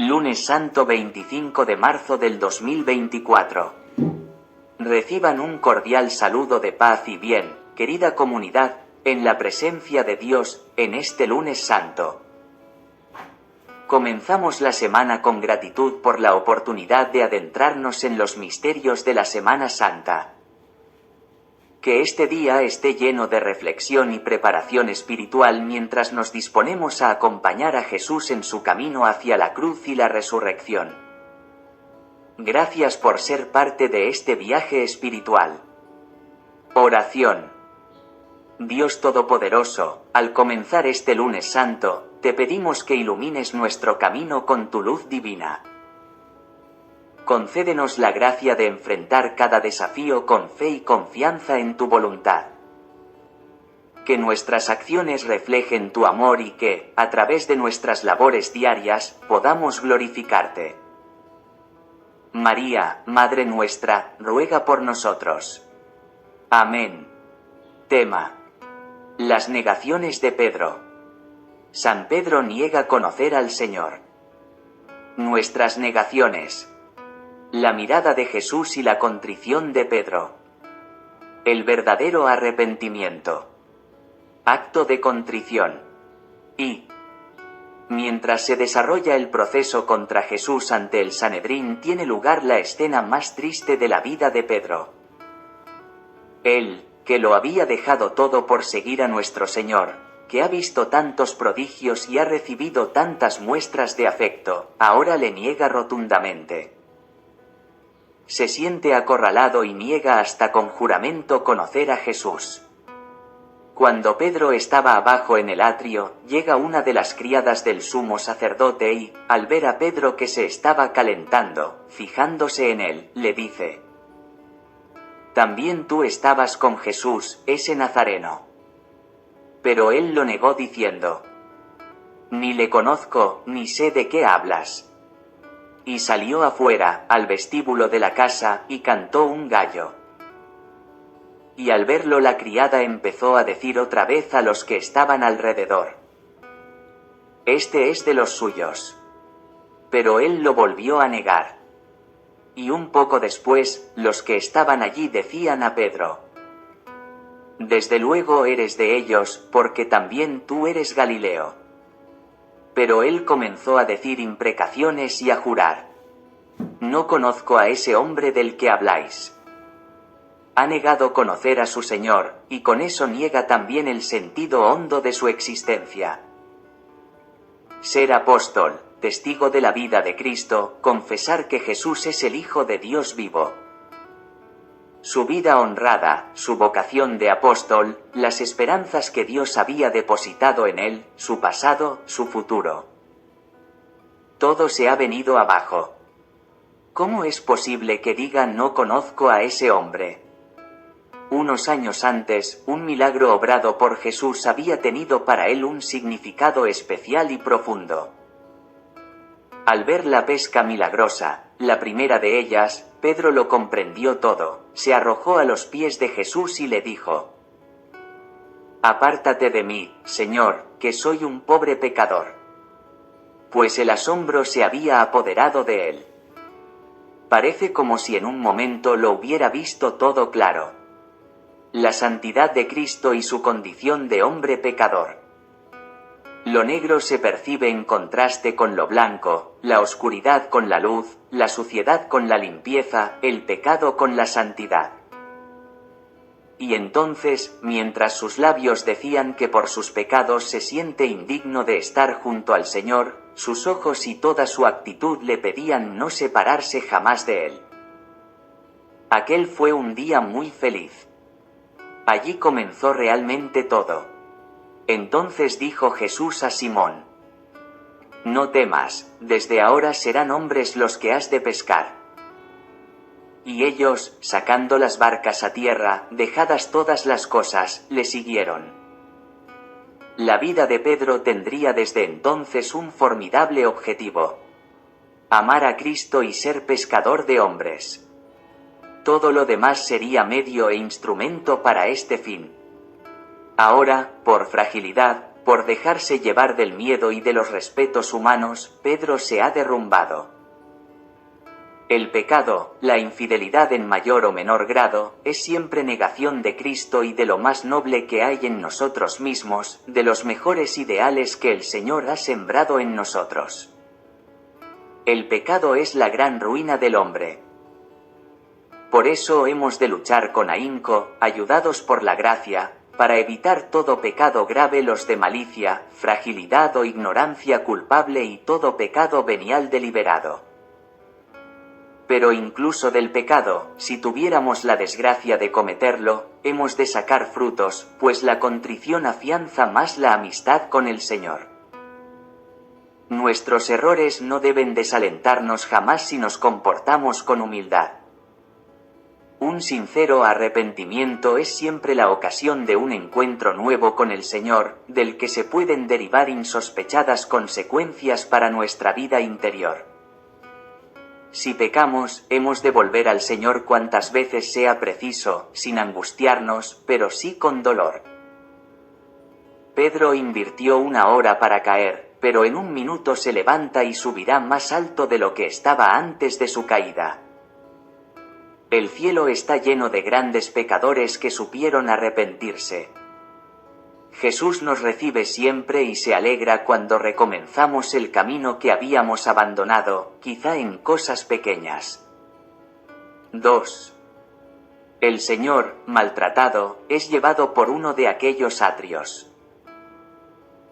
Lunes Santo 25 de marzo del 2024. Reciban un cordial saludo de paz y bien, querida comunidad, en la presencia de Dios, en este Lunes Santo. Comenzamos la semana con gratitud por la oportunidad de adentrarnos en los misterios de la Semana Santa. Que este día esté lleno de reflexión y preparación espiritual mientras nos disponemos a acompañar a Jesús en su camino hacia la cruz y la resurrección. Gracias por ser parte de este viaje espiritual. Oración. Dios Todopoderoso, al comenzar este Lunes Santo, te pedimos que ilumines nuestro camino con tu luz divina. Concédenos la gracia de enfrentar cada desafío con fe y confianza en tu voluntad. Que nuestras acciones reflejen tu amor y que, a través de nuestras labores diarias, podamos glorificarte. María, Madre nuestra, ruega por nosotros. Amén. Tema: las negaciones de Pedro. San Pedro niega conocer al Señor. Nuestras negaciones. La mirada de Jesús y la contrición de Pedro. El verdadero arrepentimiento. Acto de contrición. Y, mientras se desarrolla el proceso contra Jesús ante el Sanedrín, tiene lugar la escena más triste de la vida de Pedro. Él, que lo había dejado todo por seguir a nuestro Señor, que ha visto tantos prodigios y ha recibido tantas muestras de afecto, ahora le niega rotundamente. Se siente acorralado y niega hasta con juramento conocer a Jesús. Cuando Pedro estaba abajo en el atrio, llega una de las criadas del sumo sacerdote y, al ver a Pedro que se estaba calentando, fijándose en él, le dice: «También tú estabas con Jesús, ese nazareno». Pero él lo negó diciendo: «Ni le conozco, ni sé de qué hablas». Y salió afuera, al vestíbulo de la casa, y cantó un gallo. Y al verlo la criada empezó a decir otra vez a los que estaban alrededor: «Este es de los suyos». Pero él lo volvió a negar. Y un poco después, los que estaban allí decían a Pedro: «Desde luego eres de ellos, porque también tú eres Galileo». Pero él comenzó a decir imprecaciones y a jurar: «No conozco a ese hombre del que habláis». Ha negado conocer a su Señor, y con eso niega también el sentido hondo de su existencia. Ser apóstol, testigo de la vida de Cristo, confesar que Jesús es el Hijo de Dios vivo. Su vida honrada, su vocación de apóstol, las esperanzas que Dios había depositado en él, su pasado, su futuro. Todo se ha venido abajo. ¿Cómo es posible que diga no conozco a ese hombre? Unos años antes, un milagro obrado por Jesús había tenido para él un significado especial y profundo. Al ver la pesca milagrosa, la primera de ellas, Pedro lo comprendió todo, se arrojó a los pies de Jesús y le dijo: «Apártate de mí, Señor, que soy un pobre pecador». Pues el asombro se había apoderado de él. Parece como si en un momento lo hubiera visto todo claro. La santidad de Cristo y su condición de hombre pecador. Lo negro se percibe en contraste con lo blanco, la oscuridad con la luz, la suciedad con la limpieza, el pecado con la santidad. Y entonces, mientras sus labios decían que por sus pecados se siente indigno de estar junto al Señor, sus ojos y toda su actitud le pedían no separarse jamás de él. Aquel fue un día muy feliz. Allí comenzó realmente todo. Entonces dijo Jesús a Simón: «No temas, desde ahora serán hombres los que has de pescar». Y ellos, sacando las barcas a tierra, dejadas todas las cosas, le siguieron. La vida de Pedro tendría desde entonces un formidable objetivo: amar a Cristo y ser pescador de hombres. Todo lo demás sería medio e instrumento para este fin. Ahora, por fragilidad, Por dejarse llevar del miedo y de los respetos humanos, Pedro se ha derrumbado. El pecado, la infidelidad en mayor o menor grado, es siempre negación de Cristo y de lo más noble que hay en nosotros mismos, de los mejores ideales que el Señor ha sembrado en nosotros. El pecado es la gran ruina del hombre. Por eso hemos de luchar con ahínco, ayudados por la gracia, para evitar todo pecado grave, los de malicia, fragilidad o ignorancia culpable y todo pecado venial deliberado. Pero incluso del pecado, si tuviéramos la desgracia de cometerlo, hemos de sacar frutos, pues la contrición afianza más la amistad con el Señor. Nuestros errores no deben desalentarnos jamás si nos comportamos con humildad. Un sincero arrepentimiento es siempre la ocasión de un encuentro nuevo con el Señor, del que se pueden derivar insospechadas consecuencias para nuestra vida interior. Si pecamos, hemos de volver al Señor cuantas veces sea preciso, sin angustiarnos, pero sí con dolor. Pedro invirtió 1 hora para caer, pero en 1 minuto se levanta y subirá más alto de lo que estaba antes de su caída. El cielo está lleno de grandes pecadores que supieron arrepentirse. Jesús nos recibe siempre y se alegra cuando recomenzamos el camino que habíamos abandonado, quizá en cosas pequeñas. 2. El Señor, maltratado, es llevado por uno de aquellos atrios.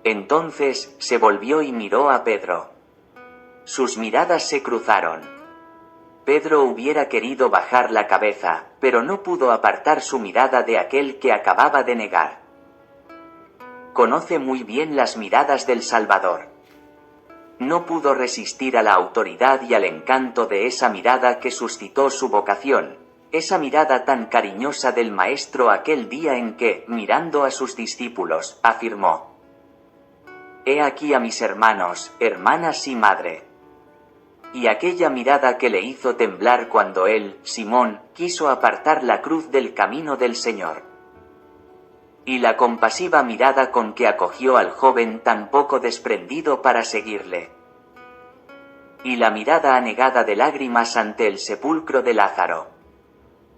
Entonces, se volvió y miró a Pedro. Sus miradas se cruzaron. Pedro hubiera querido bajar la cabeza, pero no pudo apartar su mirada de aquel que acababa de negar. Conoce muy bien las miradas del Salvador. No pudo resistir a la autoridad y al encanto de esa mirada que suscitó su vocación, esa mirada tan cariñosa del Maestro aquel día en que, mirando a sus discípulos, afirmó: «He aquí a mis hermanos, hermanas y madre». Y aquella mirada que le hizo temblar cuando él, Simón, quiso apartar la cruz del camino del Señor. Y la compasiva mirada con que acogió al joven tan poco desprendido para seguirle. Y la mirada anegada de lágrimas ante el sepulcro de Lázaro.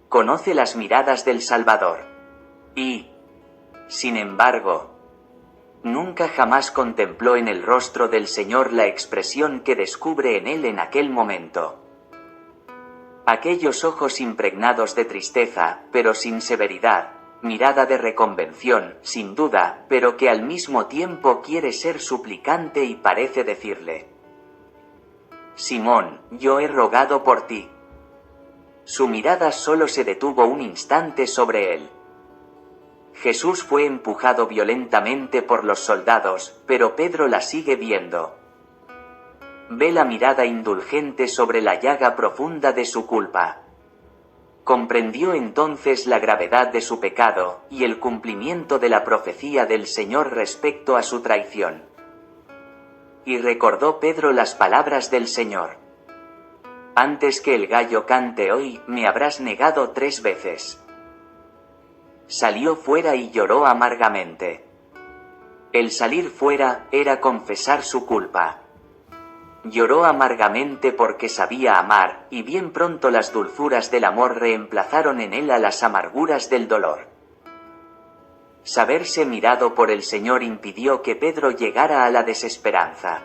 Conoce las miradas del Salvador. Y, sin embargo, nunca jamás contempló en el rostro del Señor la expresión que descubre en él en aquel momento. Aquellos ojos impregnados de tristeza, pero sin severidad, mirada de reconvención, sin duda, pero que al mismo tiempo quiere ser suplicante y parece decirle: «Simón, yo he rogado por ti». Su mirada solo se detuvo un instante sobre él. Jesús fue empujado violentamente por los soldados, pero Pedro la sigue viendo. Ve la mirada indulgente sobre la llaga profunda de su culpa. Comprendió entonces la gravedad de su pecado, y el cumplimiento de la profecía del Señor respecto a su traición. Y recordó Pedro las palabras del Señor: «Antes que el gallo cante hoy, me habrás negado 3 veces». Salió fuera y lloró amargamente. El salir fuera era confesar su culpa. Lloró amargamente porque sabía amar, y bien pronto las dulzuras del amor reemplazaron en él a las amarguras del dolor. Saberse mirado por el Señor impidió que Pedro llegara a la desesperanza.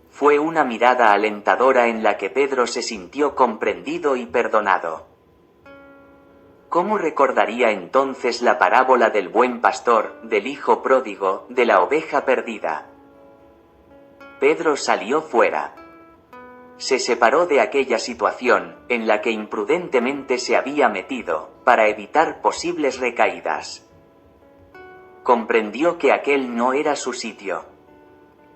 Fue una mirada alentadora en la que Pedro se sintió comprendido y perdonado. ¿Cómo recordaría entonces la parábola del buen pastor, del hijo pródigo, de la oveja perdida? Pedro salió fuera. Se separó de aquella situación, en la que imprudentemente se había metido, para evitar posibles recaídas. Comprendió que aquel no era su sitio.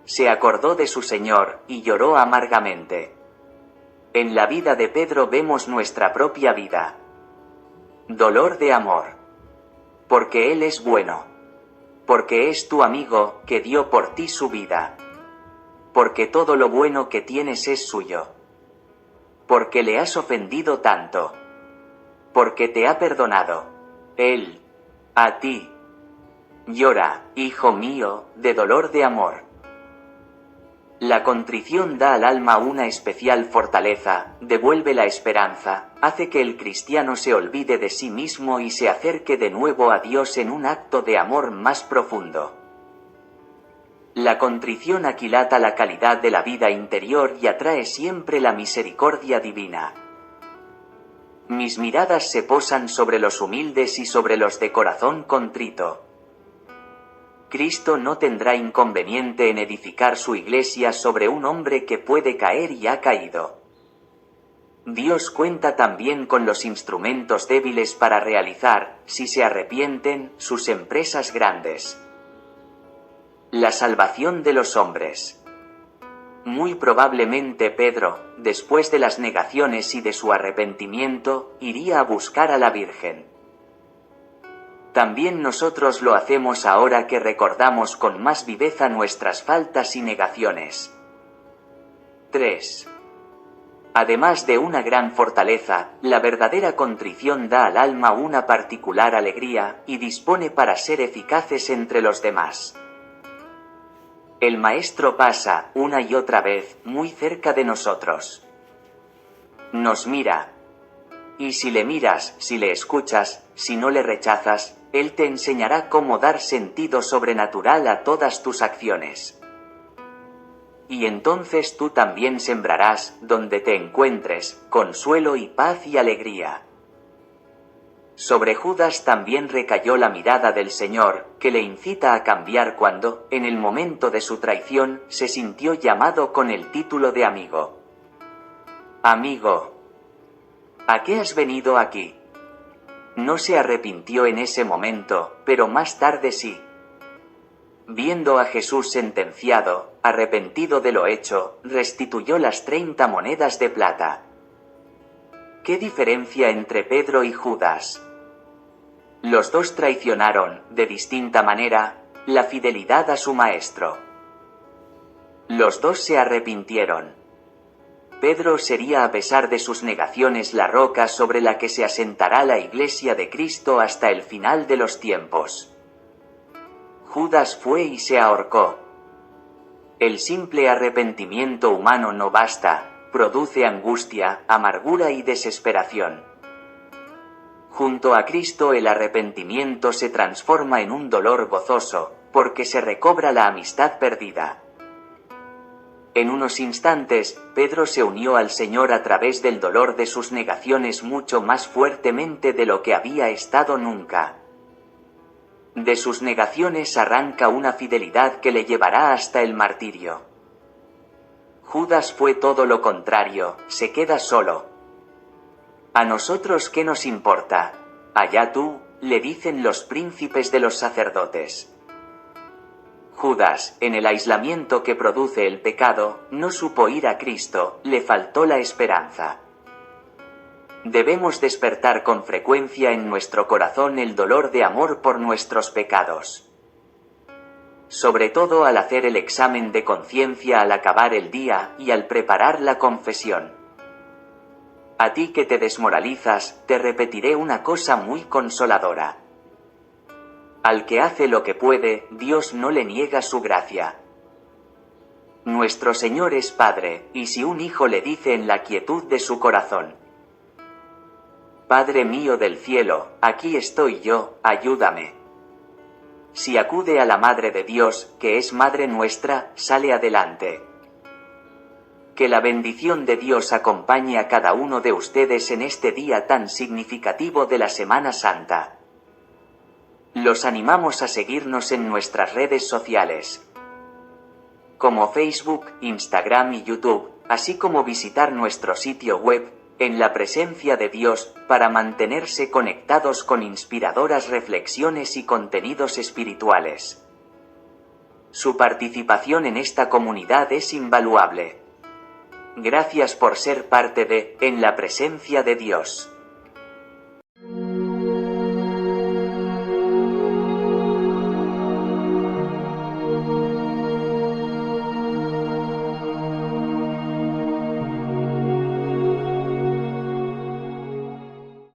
Se acordó de su Señor, y lloró amargamente. En la vida de Pedro vemos nuestra propia vida. Dolor de amor. Porque Él es bueno. Porque es tu amigo, que dio por ti su vida. Porque todo lo bueno que tienes es suyo. Porque le has ofendido tanto. Porque te ha perdonado. Él. A ti. Llora, hijo mío, de dolor de amor. La contrición da al alma una especial fortaleza, devuelve la esperanza, hace que el cristiano se olvide de sí mismo y se acerque de nuevo a Dios en un acto de amor más profundo. La contrición aquilata la calidad de la vida interior y atrae siempre la misericordia divina. Mis miradas se posan sobre los humildes y sobre los de corazón contrito. Cristo no tendrá inconveniente en edificar su iglesia sobre un hombre que puede caer y ha caído. Dios cuenta también con los instrumentos débiles para realizar, si se arrepienten, sus empresas grandes. La salvación de los hombres. Muy probablemente Pedro, después de las negaciones y de su arrepentimiento, iría a buscar a la Virgen. También nosotros lo hacemos ahora que recordamos con más viveza nuestras faltas y negaciones. 3. Además de una gran fortaleza, la verdadera contrición da al alma una particular alegría, y dispone para ser eficaces entre los demás. El Maestro pasa, una y otra vez, muy cerca de nosotros. Nos mira. Y si le miras, si le escuchas, si no le rechazas, Él te enseñará cómo dar sentido sobrenatural a todas tus acciones. Y entonces tú también sembrarás, donde te encuentres, consuelo y paz y alegría. Sobre Judas también recayó la mirada del Señor, que le incita a cambiar cuando, en el momento de su traición, se sintió llamado con el título de amigo. Amigo, ¿a qué has venido aquí? No se arrepintió en ese momento, pero más tarde sí. Viendo a Jesús sentenciado, arrepentido de lo hecho, restituyó las 30 monedas de plata. ¿Qué diferencia entre Pedro y Judas? Los dos traicionaron, de distinta manera, la fidelidad a su maestro. Los dos se arrepintieron. Pedro sería a pesar de sus negaciones la roca sobre la que se asentará la Iglesia de Cristo hasta el final de los tiempos. Judas fue y se ahorcó. El simple arrepentimiento humano no basta, produce angustia, amargura y desesperación. Junto a Cristo el arrepentimiento se transforma en un dolor gozoso, porque se recobra la amistad perdida. En unos instantes, Pedro se unió al Señor a través del dolor de sus negaciones mucho más fuertemente de lo que había estado nunca. De sus negaciones arranca una fidelidad que le llevará hasta el martirio. Judas fue todo lo contrario, se queda solo. ¿A nosotros qué nos importa? Allá tú, le dicen los príncipes de los sacerdotes. Judas, en el aislamiento que produce el pecado, no supo ir a Cristo, le faltó la esperanza. Debemos despertar con frecuencia en nuestro corazón el dolor de amor por nuestros pecados. Sobre todo al hacer el examen de conciencia al acabar el día y al preparar la confesión. A ti que te desmoralizas, te repetiré una cosa muy consoladora. Al que hace lo que puede, Dios no le niega su gracia. Nuestro Señor es Padre, y si un hijo le dice en la quietud de su corazón: Padre mío del cielo, aquí estoy yo, ayúdame. Si acude a la Madre de Dios, que es Madre nuestra, sale adelante. Que la bendición de Dios acompañe a cada uno de ustedes en este día tan significativo de la Semana Santa. Los animamos a seguirnos en nuestras redes sociales, como Facebook, Instagram y YouTube, así como visitar nuestro sitio web, En la Presencia de Dios, para mantenerse conectados con inspiradoras reflexiones y contenidos espirituales. Su participación en esta comunidad es invaluable. Gracias por ser parte de En la Presencia de Dios.